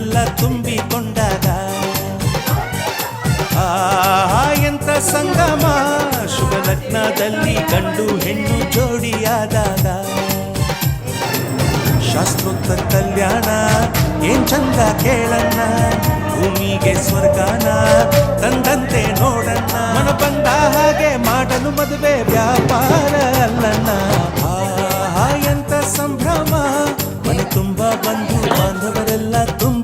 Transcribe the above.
ಮನವೆಲ್ಲ ತುಂಬಿಕೊಂಡಾಗ ಎಂತ ಸಂಗಮ ಶುಭ ಲಗ್ನದಲ್ಲಿ ಗಂಡು ಹೆಣ್ಣು ಜೋಡಿಯಾದಾಗ ಶಾಸ್ತ್ರೋಕ್ತ ಕಲ್ಯಾಣ ಏನ್ ಚಂದ ಕೇಳಣ್ಣ ಭೂಮಿಗೆ ಸ್ವರ್ಗಾನ ತಂದಂತೆ ನೋಡಣ್ಣ ಮನ ಬಂದ ಹಾಗೆ ಮಾಡಲು ಮದುವೆ ವ್ಯಾಪಾರ ಅಲ್ಲಣ್ಣ ಎಂತ ಸಂಭ್ರಮ ಮನೆ ತುಂಬ ಬಂಧು ಬಾಂಧವರೆಲ್ಲ ತುಂಬ